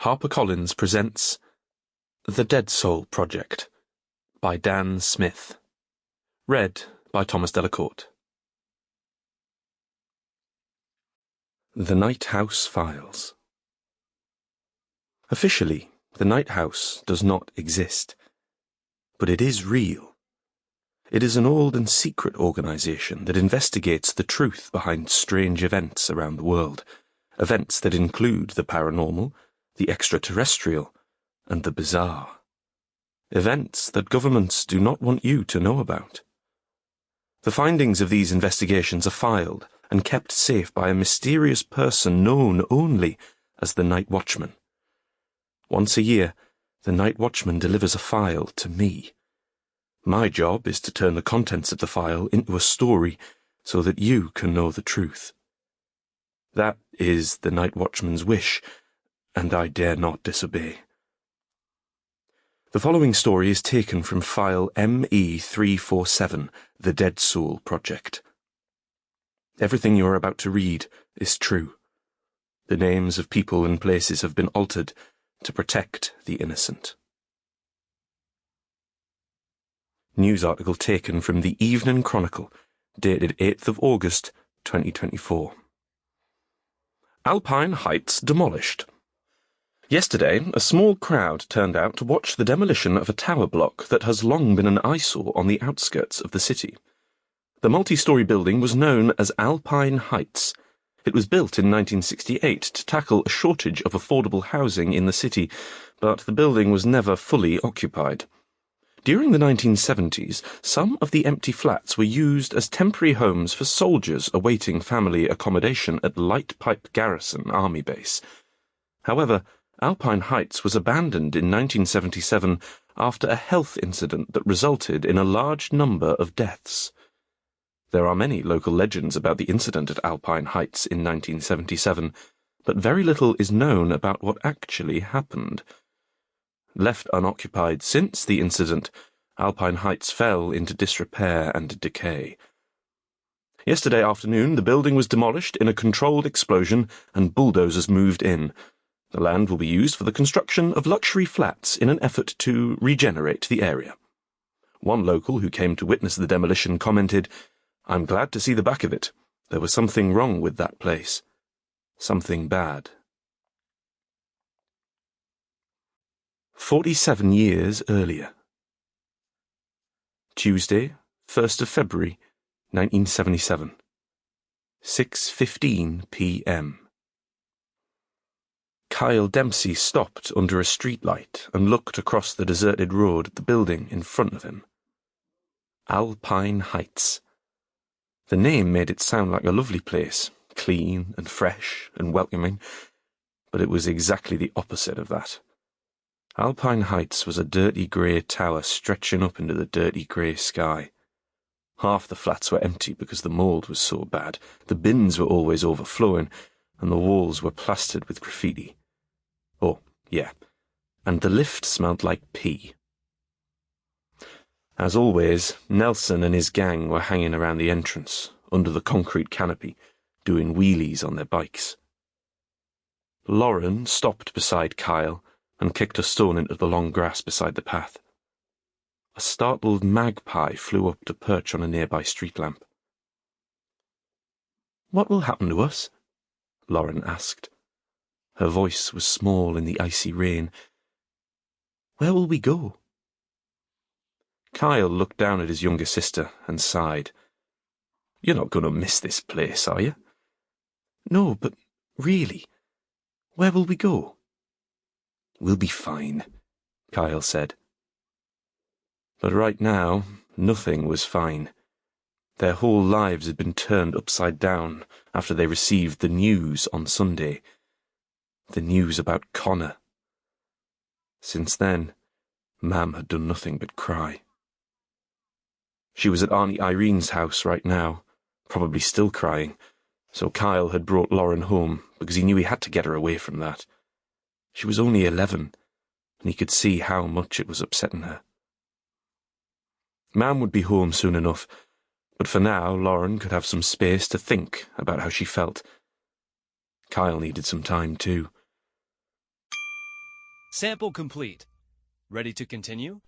HarperCollins presents The Dead Soul Project by Dan Smith. Read by Thomas Delacourt. The Night House Files. Officially, the Night House does not exist, but it is real. It is an old and secret organization that investigates the truth behind strange events around the world, events that include the paranormal, the extraterrestrial, and the bizarre. Events that governments do not want you to know about. The findings of these investigations are filed and kept safe by a mysterious person known only as the Night Watchman. Once a year, the Night Watchman delivers a file to me. My job is to turn the contents of the file into a story so that you can know the truth. That is the Night Watchman's wish, and I dare not disobey. The following story is taken from file ME347, The Dead Soul Project. Everything you are about to read is true. The names of people and places have been altered to protect the innocent. News article taken from the Evening Chronicle, dated 8th of August, 2024. Alpine Heights demolished. Yesterday, a small crowd turned out to watch the demolition of a tower block that has long been an eyesore on the outskirts of the city. The multi-story building was known as Alpine Heights. It was built in 1968 to tackle a shortage of affordable housing in the city, but the building was never fully occupied. During the 1970s, some of the empty flats were used as temporary homes for soldiers awaiting family accommodation at Light Pipe Garrison Army Base. However, Alpine Heights was abandoned in 1977 after a health incident that resulted in a large number of deaths. There are many local legends about the incident at Alpine Heights in 1977, but very little is known about what actually happened. Left unoccupied since the incident, Alpine Heights fell into disrepair and decay. Yesterday afternoon, the building was demolished in a controlled explosion and bulldozers moved in. The land will be used for the construction of luxury flats in an effort to regenerate the area. One local who came to witness the demolition commented, "I'm glad to see the back of it. There was something wrong with that place. Something bad." 47 years earlier. Tuesday, 1st of February, 1977. 6:15 p.m. Lauren Dempsey stopped under a streetlight and looked across the deserted road at the building in front of him. Alpine Heights. The name made it sound like a lovely place, clean and fresh and welcoming, but it was exactly the opposite of that. Alpine Heights was a dirty grey tower stretching up into the dirty grey sky. Half the flats were empty because the mould was so bad, the bins were always overflowing, and the walls were plastered with graffiti. Oh, yeah, and the lift smelled like pee. As always, Nelson and his gang were hanging around the entrance, under the concrete canopy, doing wheelies on their bikes. Lauren stopped beside Kyle and kicked a stone into the long grass beside the path. A startled magpie flew up to perch on a nearby street lamp. "What will happen to us?" Lauren asked. Her voice was small in the icy rain. "Where will we go?" Kyle looked down at his younger sister and sighed. "You're not going to miss this place, are you?" "No, but really, where will we go?" "We'll be fine," Kyle said. But right now, nothing was fine. Their whole lives had been turned upside down after they received the news on Sunday. The news about Connor. Since then, Mam had done nothing but cry. She was at Auntie Irene's house right now, probably still crying, so Kyle had brought Lauren home because he knew he had to get her away from that. She was only 11, and he could see how much it was upsetting her. Mam would be home soon enough, but for now Lauren could have some space to think about how she felt. Kyle needed some time too. Sample complete. Ready to continue?